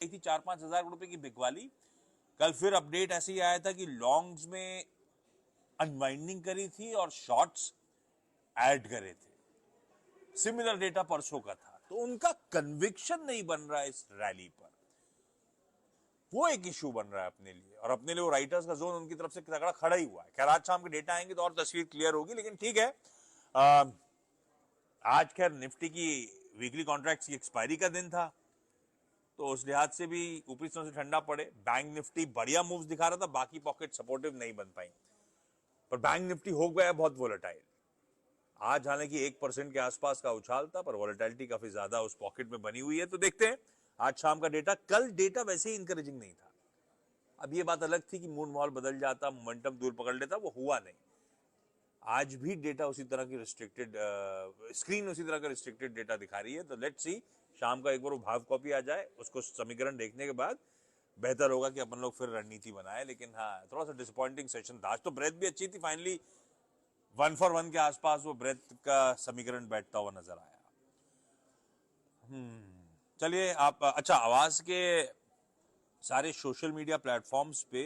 थी 4-5 हजार रुपए की बिकवाली। कल फिर अपडेट ऐसे ही आया था कि लॉन्ग्स में अनवाइंडिंग करी थी और शॉर्ट्स ऐड करे थे। सिमिलर डेटा परसों का था, तो उनका कन्विक्शन नहीं बन रहा है इस रैली पर, वो एक इश्यू बन रहा है अपने लिए। और अपने लिए वो राइटर्स का जोन उनकी तरफ से तगड़ा खड़ा ही हुआ है। खैर आज शाम के डेटा आएंगे तो और तस्वीर क्लियर होगी, लेकिन ठीक है। आज खैर निफ्टी की वीकली कॉन्ट्रैक्ट्स की एक्सपायरी का दिन था, तो उस लिहाज से भी ऊपरी से ठंडा पड़े। बैंक निफ्टी बढ़िया मूव्स दिखा रहा था, बाकी पॉकेट सपोर्टिव नहीं बन पाई, पर बैंक निफ्टी हो गया बहुत वोलेटाइल। आज हालांकि 1% के आसपास का उछाल था, पर वोलेटिलिटी काफी ज्यादा उस पॉकेट में बनी हुई है। तो देखते हैं आज शाम का डेटा। कल डेटा वैसे ही इंकरेजिंग नहीं था। अब ये बात अलग थी कि मूड माहौल बदल जाता, मोमेंटम दूर पकड़ लेता, वो हुआ नहीं। आज भी डेटा उसी तरह की रिस्ट्रिक्टेड, स्क्रीन उसी तरह का रिस्ट्रिक्टेड डेटा दिखा रही है। तो लेट्स सी शाम का एक बार वो भाव कॉपी आ जाए, उसको समीकरण देखने के बाद बेहतर होगा कि अपन लोग फिर रणनीति बनाए। लेकिन हाँ, थोड़ा सा डिसअपॉइंटिंग सेशन था आज। तो ब्रेथ भी अच्छी थी, फाइनली 1 for 1 के आसपास वो ब्रेथ का समीकरण बैठता हुआ नजर आया। चलिए आप, अच्छा, आवाज के सारे सोशल मीडिया प्लेटफॉर्म्स पे,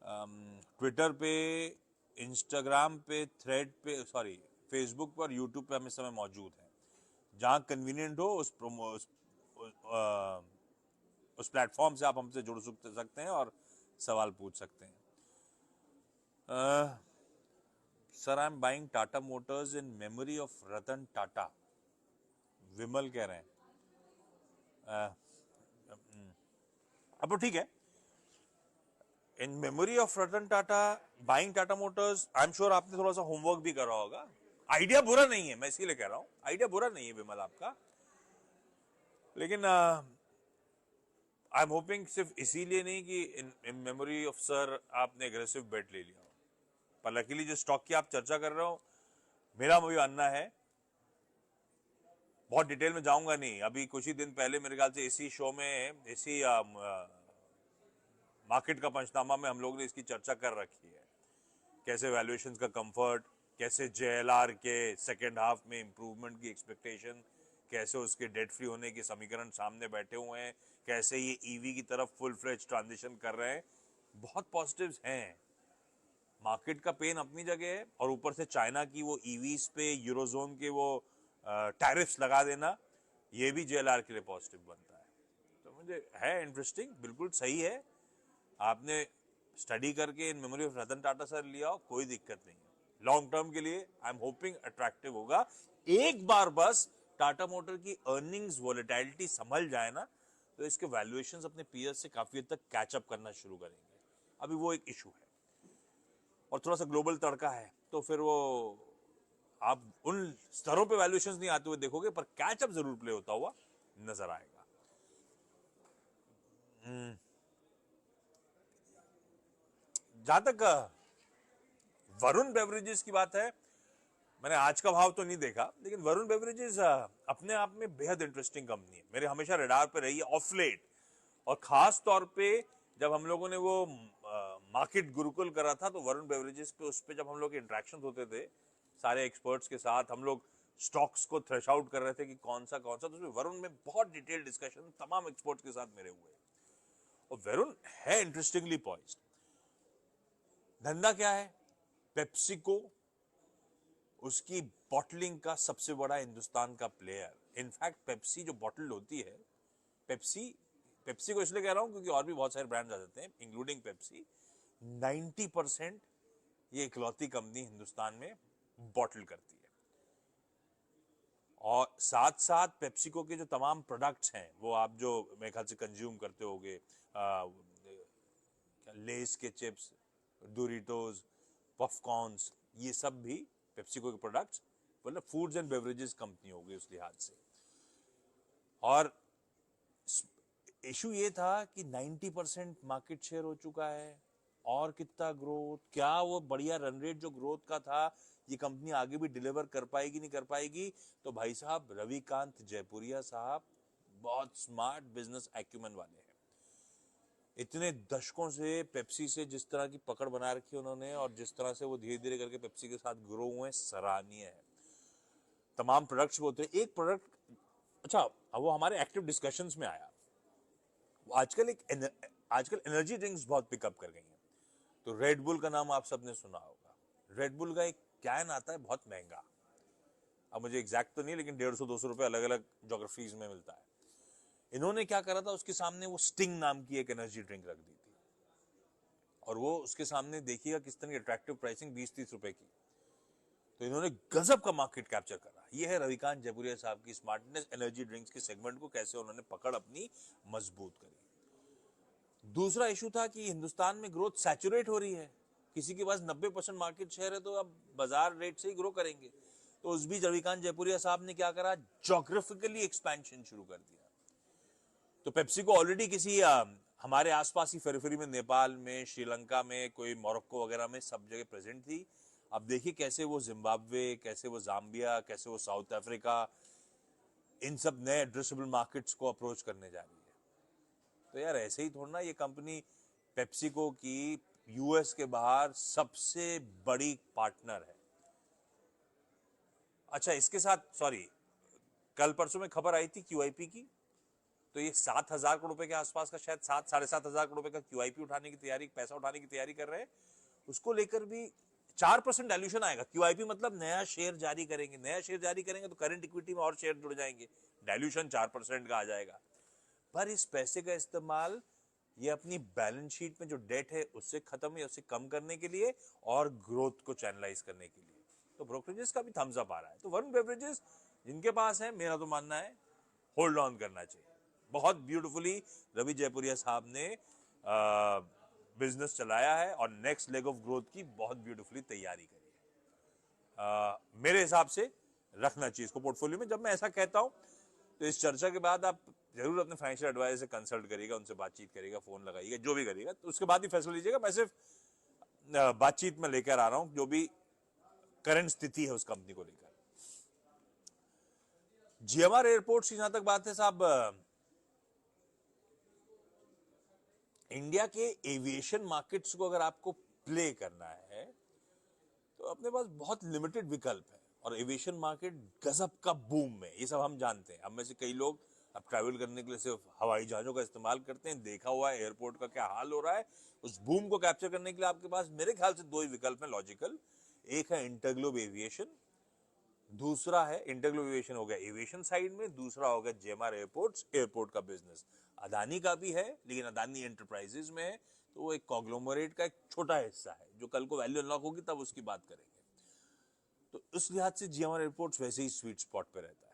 ट्विटर पे, इंस्टाग्राम पे, थ्रेड पे, सॉरी फेसबुक पर, यूट्यूब पे हम इस समय मौजूद हैं। जहां कन्वीनियंट हो उस प्लेटफॉर्म से आप हमसे जुड़ सकते हैं और सवाल पूछ सकते हैं। Sir, I am buying Tata Motors in memory of Ratan Tata, Vimal कह रहे हैं। अब तो ठीक है, in memory of Ratan Tata, buying Tata Motors. I am sure आपने थोड़ा सा होमवर्क भी करा होगा। आइडिया बुरा नहीं है, मैं इसीलिए कह रहा हूं, आइडिया बुरा नहीं है विमल आपका, लेकिन आई एम होपिंग सिर्फ इसीलिए नहीं कि इन मेमोरी ऑफ सर आपने एग्रेसिव बेट ले लिया हो। पर लकीली जो स्टॉक की आप चर्चा कर रहे हो, मेरा भी मानना है, बहुत डिटेल में जाऊंगा नहीं, अभी कुछ ही दिन पहले मेरे ख्याल से इसी शो में, इसी मार्केट का पंचनामा में हम लोग ने इसकी चर्चा कर रखी है। कैसे वैल्यूएशंस का कंफर्ट, कैसे जेएलआर के सेकेंड हाफ में इंप्रूवमेंट की एक्सपेक्टेशन, कैसे उसके डेट फ्री होने के समीकरण सामने बैठे हुए हैं, कैसे ये ईवी की तरफ फुल फ्लेज ट्रांजिशन कर रहे हैं। बहुत पॉजिटिव्स हैं। मार्केट का पेन अपनी जगह है, और ऊपर से चाइना की वो ईवीज पे यूरोजोन के वो टैरिफ्स लगा देना, ये भी जेएलआर के लिए पॉजिटिव बनता है। तो मुझे है इंटरेस्टिंग, बिल्कुल सही है। आपने स्टडी करके इन memory of Ratan Tata sir लिया हो, कोई दिक्कत नहीं है। लॉन्ग टर्म के लिए आई एम होपिंग अट्रैक्टिव होगा। एक बार बस टाटा मोटर की अर्निंग्स वोलेटिलिटी संभल जाए ना, तो इसके वैल्यूएशंस अपने पीयर्स से काफी हद तक कैचअप करना शुरू करेंगे। अभी वो एक इशू है, और थोड़ा सा ग्लोबल तड़का है, तो फिर वो आप उन स्तरों पे वैल्यूएशंस नहीं आते हुए देखोगे, पर कैचअप जरूर प्ले होता हुआ नजर आएगा। जहां तक वरुण बेवरेजेस की बात है, मैंने आज का भाव तो नहीं देखा, लेकिन वरुण बेवरेजेस अपने आप में बेहद इंटरेस्टिंग कंपनी है, मेरे हमेशा रडार पे रही है ऑफ लेट। और खास तौर पे जब हम लोगों ने वो मार्केट गुरुकुल करा था, तो वरुण बेवरेजेस पे, उस पे जब हम लोग इंटरेक्शन होते थे सारे एक्सपर्ट्स के साथ, हम लोग स्टॉक्स को थ्रेश आउट कर रहे थे कि कौन सा, तो उसमें वरुण में बहुत डिटेल डिस्कशन तमाम एक्सपर्ट्स के साथ मेरे हुए। और वरुण है इंटरेस्टिंगली पॉइज्ड। धंधा क्या है? पेप्सिको उसकी बॉटलिंग का सबसे बड़ा हिंदुस्तान का प्लेयर। इनफैक्ट पेप्सी जो बॉटल होती है, पेप्सी पेप्सी को इसलिए कह रहा हूं क्योंकि और भी बहुत सारे ब्रांड्स आ जाते हैं इंक्लूडिंग पेप्सी। 90% ये इकलौती कंपनी हिंदुस्तान में बॉटल करती है। और साथ साथ पेप्सिको के जो तमाम प्रोडक्ट्स हैं, वो आप जो मेरे ख्याल से कंज्यूम करते होगे, लेस के चिप्स, डोरिटोज, पॉपकॉर्न्स, ये सब भी पेप्सिको के प्रोडक्ट्स, मतलब फूड्स एंड बेवरेजेस कंपनी हो गई उस लिहाज से। और इशू ये था कि 90% मार्केट शेयर हो चुका है, और कितना ग्रोथ, क्या वो बढ़िया रन रेट जो ग्रोथ का था, ये कंपनी आगे भी डिलीवर कर पाएगी नहीं कर पाएगी? तो भाई साहब, रविकांत जयपुरिया साहब बहुत स्मार्ट बिजनेस एक्यूमेन वाले हैं। इतने दशकों से पेप्सी से जिस तरह की पकड़ बना रखी है उन्होंने, और जिस तरह से वो धीरे धीरे करके पेप्सी के साथ ग्रो हुए, सराहनीय है। तमाम प्रोडक्ट्स होते हैं, एक प्रोडक्ट, अच्छा, अब वो हमारे एक्टिव डिस्कशंस में आया, आजकल एनर्जी ड्रिंक्स बहुत पिकअप कर गई हैं। तो रेड बुल का नाम आप सबने सुना होगा। रेड बुल का एक कैन आता है बहुत महंगा, अब मुझे एग्जैक्ट तो नहीं, लेकिन 150-200 रुपए अलग अलग जोग्राफीज में मिलता है। इन्होंने क्या करा था, उसके सामने वो स्टिंग नाम की एक एनर्जी ड्रिंक रख दी थी, और वो उसके सामने देखिएगा किस तरह की अट्रैक्टिव प्राइसिंग, 20-30 रुपए की। तो इन्होंने गजब का मार्केट कैप्चर करा। ये है रविकांत जयपुरिया साहब की स्मार्टनेस, एनर्जी ड्रिंक्स के सेगमेंट को कैसे उन्होंने पकड़ अपनी मजबूत करी। दूसरा इशू था कि हिंदुस्तान में ग्रोथ सैचुरेट हो रही है, किसी के पास 90% मार्केट शेयर है तो अब बाजार रेट से ही ग्रो करेंगे। तो उस बीच रविकांत जयपुरिया साहब ने क्या करा, जोग्राफिकली एक्सपेंशन शुरू कर दिया। तो पेप्सी को ऑलरेडी किसी हमारे आसपास ही फेरीफेरी में, नेपाल में, श्रीलंका में, कोई मोरक्को वगैरह में सब जगह प्रेजेंट थी। अब देखिए कैसे वो जिम्बाब्वे, कैसे वो जाम्बिया, कैसे वो साउथ अफ्रीका, इन सब नए एड्रेसेबल मार्केट्स को अप्रोच करने जा रही है। तो यार ऐसे ही थोड़ा ना ये कंपनी पेप्सिको की यूएस के बाहर सबसे बड़ी पार्टनर है। अच्छा, इसके साथ सॉरी, कल परसों में खबर आई थी क्यूआईपी की, तो ये 7,000 करोड़ रुपए के आसपास का, शायद 7-7,500 करोड़ रुपए का क्यूआईपी उठाने की तैयारी, पैसा उठाने की तैयारी कर रहे हैं। उसको लेकर भी 4% डायल्यूशन आएगा। क्यूआईपी मतलब नया शेयर जारी करेंगे, नया शेयर जारी करेंगे तो करंट इक्विटी में और शेयर जुड़ जाएंगे, डायल्यूशन 4% का आ जाएगा। पर इस पैसे का इस्तेमाल ये अपनी बैलेंस शीट में जो डेट है उससे खत्म या उससे कम करने के लिए, और ग्रोथ को चैनलाइज करने के लिए। तो ब्रोकरेजेस का भी थम्स अप आ रहा है। तो वरुण बेवरेजेस जिनके पास है, मेरा तो मानना है होल्ड ऑन करना चाहिए। बहुत ब्यूटीफुली रवि जयपुरिया साहब ने बिजनेस चलाया है और नेक्स्ट लेग ऑफ ग्रोथ की बहुत ब्यूटीफुली तैयारी करी है। मेरे हिसाब से रखना चाहिए इसको पोर्टफोलियो में। जब मैं ऐसा कहता हूं तो इस चर्चा के बाद आप जरूर अपने फाइनेंशियल एडवाइजर से कंसल्ट करिएगा, उनसे बातचीत करिएगा, फोन लगाइएगा, जो भी करिएगा, तो उसके बाद ही फैसला लीजिएगा। मैं सिर्फ बातचीत में लेकर आ रहा हूं जो भी करंट स्थिति है उस कंपनी को लेकर। जीएमआर एयरपोर्ट की जहां तक बात है साहब, इंडिया के एविएशन मार्केट्स को अगर आपको प्ले करना है तो अपने पास बहुत लिमिटेड विकल्प है, और एविएशन मार्केट गजब का बूम में, ये सब हम जानते हैं। हम में से कई लोग अब ट्रैवल करने के लिए सिर्फ हवाई जहाजों का इस्तेमाल करते हैं, देखा हुआ है एयरपोर्ट का क्या हाल हो रहा है। उस बूम को कैप्चर करने के लिए आपके पास मेरे ख्याल से 2 ही विकल्प हैं लॉजिकल। एक है इंटरग्लोब एविएशन, दूसरा है इंटरग्लोब एविएशन हो गया एविएशन साइड में, दूसरा हो गया जीएमआर एयरपोर्ट्स, एयरपोर्ट का बिजनेस। अदानी का भी है, लेकिन अदानी एंटरप्राइजेज में है, तो वो एक कॉन्ग्लोमरेट का एक छोटा हिस्सा है, जो कल को वैल्यू अनलॉक होगी तब उसकी बात करेंगे। तो उस लिहाज से जीएमआर एयरपोर्ट्स वैसे ही स्वीट स्पॉट पे रहता है।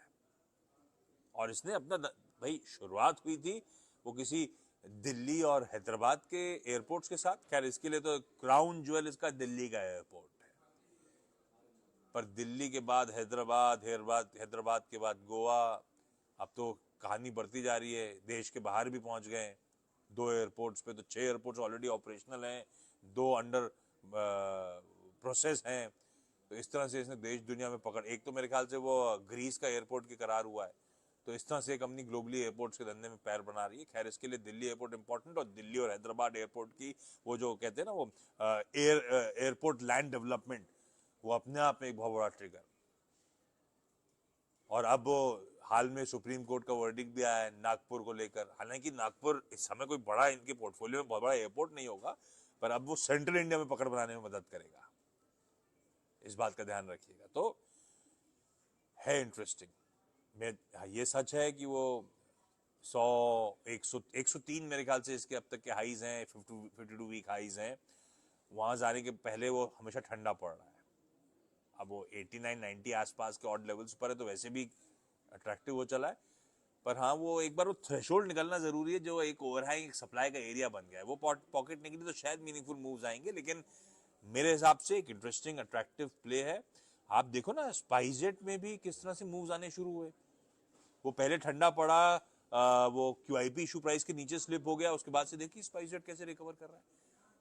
और इसने अपना भाई शुरुआत हुई थी वो किसी दिल्ली और हैदराबाद के एयरपोर्ट्स के साथ। खैर इसके लिए तो क्राउन ज्वेल इसका दिल्ली का एयरपोर्ट है, पर दिल्ली के बाद हैदराबाद, हैदराबाद के बाद गोवा, अब तो कहानी बढ़ती जा रही है, देश के बाहर भी पहुंच गए 2 एयरपोर्ट्स पे। तो 6 एयरपोर्ट्स ऑलरेडी ऑपरेशनल हैं, 2 अंडर प्रोसेस हैं। तो इस तरह से इसने देश दुनिया में पकड़, एक तो मेरे ख्याल से वो ग्रीस का एयरपोर्ट की करार हुआ है। तो इस तरह से कंपनी ग्लोबली एयरपोर्ट्स के धंधे में पैर बना रही है। खैर इसके लिए दिल्ली एयरपोर्ट इंपॉर्टेंट, और दिल्ली और हैदराबाद एयरपोर्ट की वो जो कहते हैं ना वो एयरपोर्ट लैंड डेवलपमेंट, वो अपने आप में एक बहुत बड़ा ट्रिगर। और अब वो हाल में सुप्रीम कोर्ट का वर्डिक्ट भी आया है नागपुर को लेकर। हालांकि नागपुर इस समय कोई बड़ा इनके पोर्टफोलियो में बहुत बड़ा एयरपोर्ट नहीं होगा, पर अब वो सेंट्रल इंडिया में पकड़ बनाने में मदद करेगा, इस बात का ध्यान रखिएगा। तो है इंटरेस्टिंग। ये सच है कि वो 103 मेरे ख्याल से इसके अब तक के हाईज हैं, 52 वीक हाईज हैं। वहां जाने के पहले वो हमेशा ठंडा पड़ रहा है। अब वो 89-90 आसपास के ऑड लेवल्स पर है, तो वैसे भी अट्रैक्टिव हो चला है। पर हाँ, वो एक बार वो थ्रेशोल्ड निकलना जरूरी है, जो एक ओवरहाइंग सप्लाई का एरिया बन गया है। वो पॉकेट निकली तो शायद मीनिंगफुल मूव्स आएंगे, लेकिन मेरे हिसाब से एक इंटरेस्टिंग अट्रैक्टिव प्ले है। आप देखो ना स्पाइसजेट में भी किस तरह से मूव्स आने शुरू हुए। वो पहले ठंडा पड़ा, वो क्यूआईपी इशू प्राइस के नीचे स्लिप हो गया, उसके बाद से देखिए स्पाइसजेट कैसे रिकवर कर रहा है,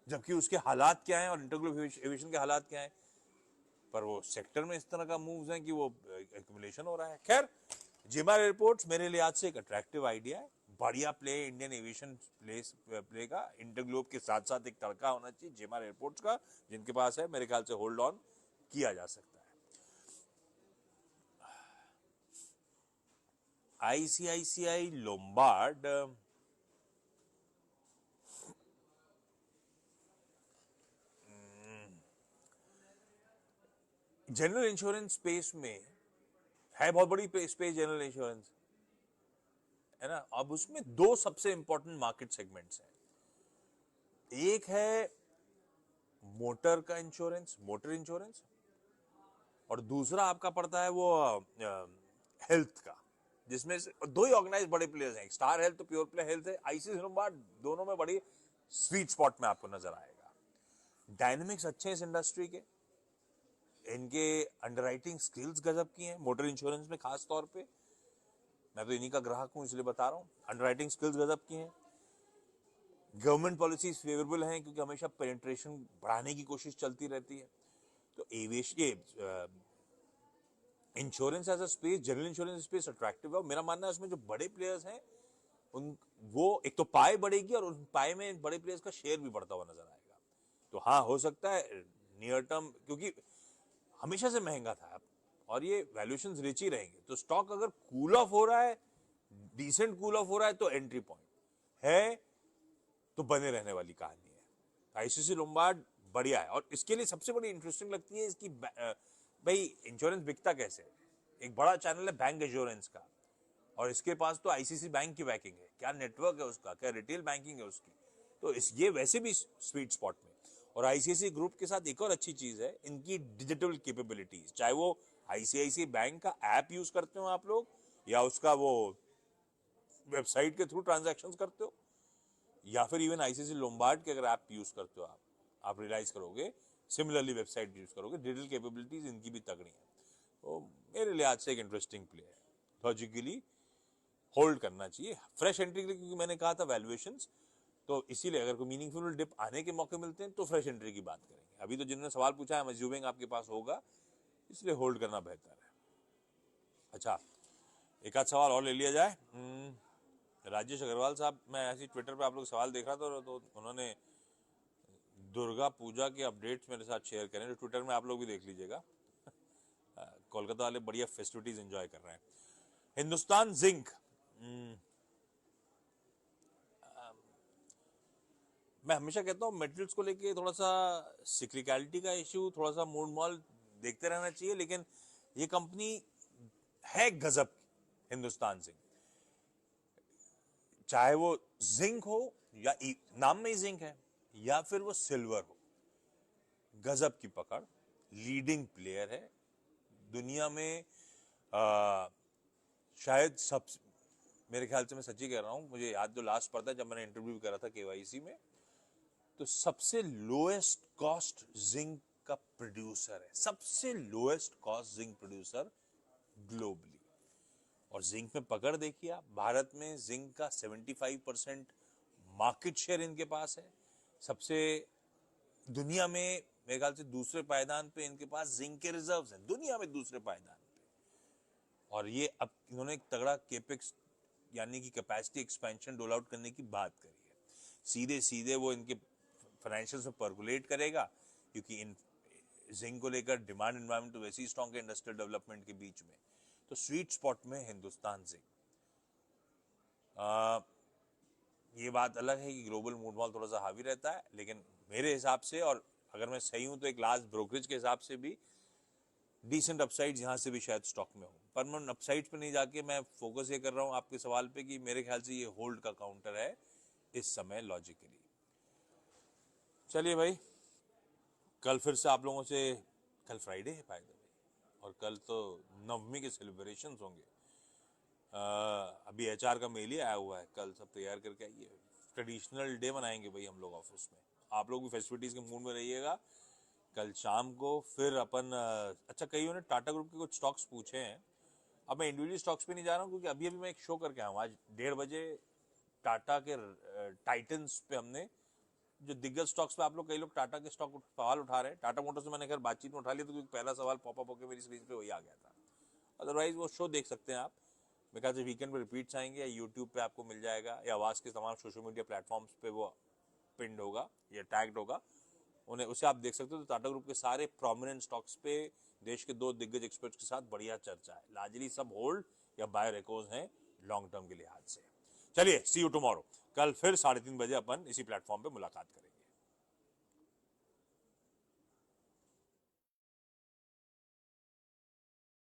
जबकि उसके हालात क्या हैं और इंटरग्लोब एविएशन के हालात क्या हैं। पर वो सेक्टर में इस तरह का मूव्स हैं कि वो एक्यूमुलेशन हो रहा है। खैर, जीएमआर एयरपोर्ट्स मेरे लिए आज से एक अट्रैक्टिव आइडिया है, बढ़िया प्ले इंडियन एविएशन प्ले का। इंटरग्लोब के साथ साथ एक तड़का होना चाहिए जीएमआर एयरपोर्ट्स का, जिनके पास है मेरे ख्याल से होल्ड ऑन किया जा सकता है। ICICI Lombard general insurance space में है बहुत बड़ी स्पेस जनरल इंश्योरेंस, है ना। अब उसमें दो सबसे इंपॉर्टेंट मार्केट सेगमेंट्स हैं। एक है मोटर का इंश्योरेंस, मोटर इंश्योरेंस, और दूसरा आपका पड़ता है वो हेल्थ का, जिसमें से दो ही ऑर्गेनाइज बड़े प्लेयर्स हैं, स्टार हेल्थ तो प्योर प्ले हेल्थ है, आईसीआईसीआई लोम्बार्ड, दोनों में बड़ी स्वीट स्पॉट में आपको नजर आएगा। डायनेमिक्स अच्छे हैं इस इंडस्ट्री के, इनके अंडरराइटिंग स्किल्स गजब की हैं, मोटर इंश्योरेंस में खास तौर पे। मैं तो इन्हीं का ग्राहक हूं इसलिए बता रहा हूं, अंडरराइटिंग स्किल्स गजब की हैं। गवर्नमेंट पॉलिसीज फेवरेबल हैं क्योंकि हमेशा पेनिट्रेशन बढ़ाने की कोशिश चलती रहती है। तो aviation insurance as a space, general insurance space attractive है। मेरा मानना है उसमें जो बड़े प्लेयर्स हैं उन वो एक तो पाए बढ़ेगी और उन पाए में बड़े प्लेयर्स का शेयर भी बढ़ता हुआ नजर आएगा। तो हाँ, हो सकता है नियर टर्म, क्योंकि हमेशा से महंगा था और ये वैल्यूएशंस रिच ही रहेंगे, तो स्टॉक अगर कूल ऑफ हो रहा है, डिसेंट कूल ऑफ हो रहा है, तो एंट्री पॉइंट है, तो बने रहने वाली कहानी है। आईसीआईसीआई लोम्बार्ड बढ़िया है, और इसके लिए सबसे बड़ी इंटरेस्टिंग लगती है इसकी भाई इंश्योरेंस बिकता कैसे है। एक बड़ा चैनल है बैंक इंश्योरेंस का, और इसके पास तो आईसीआईसीआई बैंक की बैकिंग है, क्या नेटवर्क है उसका, क्या रिटेल बैंकिंग है उसकी, तो इस ये वैसे भी स्वीट स्पॉट में। और आईसीआईसीआई ग्रुप के साथ एक और अच्छी चीज है इनकी डिजिटल कैपेबिलिटीज, चाहे वो आईसीआईसीआई बैंक का ऐप यूज करते हो आप लोग, या उसका वो वेबसाइट के थ्रू ट्रांजैक्शंस करते हो, या फिर इवन आईसीआईसीआई लोम्बार्ड के अगर ऐप यूज करते हो आप रियलाइज करोगे, सिमिलरली वेबसाइट यूज करोगे, डिजिटल कैपेबिलिटीज इनकी भी तगड़ी है। तो मेरे लिए आज से एक इंटरेस्टिंग प्ले है, लॉजिकली होल्ड करना चाहिए फ्रेश एंट्री के लिए, क्योंकि मैंने कहा था वैल्यूएशंस, तो इसीलिए अगर कोई मीनिंगफुल डिप आने के मौके मिलते हैं तो फ्रेश एंट्री की बात करेंगे। अभी तो जिन्होंने सवाल पूछा है, मैं अज्यूमिंग आपके पास होगा, इसलिए होल्ड करना बेहतर है। अच्छा, एक आध सवाल और ले लिया जाए। राजेश अग्रवाल साहब, मैं ऐसी ट्विटर पे आप लोग सवाल देख रहा था, तो उन्होंने दुर्गा पूजा के अपडेट्स मेरे साथ शेयर करें, तो ट्विटर में आप लोग भी देख लीजिएगा। कोलकाता वाले बढ़िया फेस्टिविटीज एंजॉय कर रहे हैं। हिंदुस्तान जिंक, मैं हमेशा कहता हूँ मेटल्स को लेके थोड़ा सा सिक्लिकलिटी का इश्यू, थोड़ा सा मूड मॉल देखते रहना चाहिए, लेकिन ये कंपनी है गजब हिंदुस्तान जिंक, चाहे वो जिंक हो या नाम में ही जिंक है, या फिर वो सिल्वर हो, गजब की पकड़, लीडिंग प्लेयर है दुनिया में। शायद सब, मेरे ख्याल से मैं सच्ची कह रहा हूं, मुझे याद जो लास्ट पड़ता है जब मैंने इंटरव्यू करा था केवाईसी में, तो सबसे लोएस्ट कॉस्ट जिंक का प्रोड्यूसर है, सबसे lowest cost zinc producer globally. और जिंक में पकड़ देखिए आप, भारत में जिंक का 75% मार्केट शेयर इनके पास है, सबसे दुनिया में मेरे ख्याल से दूसरे पायदान पे इनके पास जिंक के रिजर्व्स हैं, दुनिया में दूसरे पायदान पे। और ये अब इन्होंने एक तगड़ा केपेक्स यानी कि कैपेसिटी एक्सपेंशन रोल आउट करने की बात करी है, सीधे सीधे वो इनके फाइनेंशियल्स में पर्कुलेट करेगा, क्योंकि इन जिंक को लेकर डिमांड एनवायरनमेंट तो वैसे ही स्ट्रॉन्ग है इंडस्ट्रियल डेवलपमेंट के बीच में, तो स्वीट स्पॉट में हिंदुस्तान जिंक। ये बात अलग है कि ग्लोबल मूड मॉल थोड़ा सा हावी रहता है, लेकिन मेरे हिसाब से, और अगर मैं सही हूं तो एक लास्ट ब्रोकरेज के हिसाब से भी डिसेंट अपसाइड यहां से भी शायद स्टॉक में हो, पर मैं अपसाइड पे नहीं जाके मैं फोकस ये कर रहा हूं आपके सवाल पे कि मेरे ख्याल से ये होल्ड का काउंटर है इस समय लॉजिकली। चलिए भाई, कल फिर से आप लोगों से, कल फ्राइडे है बाय द वे, और कल तो नवमी के सेलिब्रेशंस होंगे। अभी एचआर का मेल ही आया हुआ है, कल सब तैयार करके आइए, ट्रेडिशनल डे मनाएंगे भाई हम लोग ऑफिस में, आप लोग भी फेस्टिविटीज के मूड में रहिएगा। कल शाम को फिर अपन अच्छा, कईयों ने टाटा ग्रुप के कुछ स्टॉक्स पूछे हैं, अब मैं इंडिविजुअल स्टॉक्स पे नहीं जा रहा हूँ, क्योंकि अभी अभी मैं एक शो करके आया हूँ, आज 1:30 बजे टाटा के टाइटन्स पे हमने जो दिग्गज स्टॉक्स पे, आप लोग कई लोग टाटा के स्टॉक सवाल उठा रहे हैं, टाटा मोटर्स से मैंने खैर बातचीत में उठा लिया, तो क्योंकि पहला सवाल पॉपअप होकर मेरी स्क्रीन पे वही आ गया था। अदरवाइज वो शो देख सकते हैं आप, मेरे ख्याल से वीकेंड पे रिपीट्स आएंगे, या यूट्यूब पे आपको मिल जाएगा, या आवाज के तमाम सोशल मीडिया प्लेटफॉर्म्स पे वो पिंड होगा या टैग्ड होगा, उन्हें उसे आप देख सकते हो। तो टाटा ग्रुप के सारे प्रोमिनेंट स्टॉक्स पे देश के 2 दिग्गज एक्सपर्ट्स के साथ बढ़िया चर्चा है, लार्जली सब होल्ड या बाय रेकोज हैं लॉन्ग टर्म के लिहाज से। चलिए, सी यू टुमारो, कल फिर 3:30 बजे अपन इसी प्लेटफॉर्म पे मुलाकात करेंगे।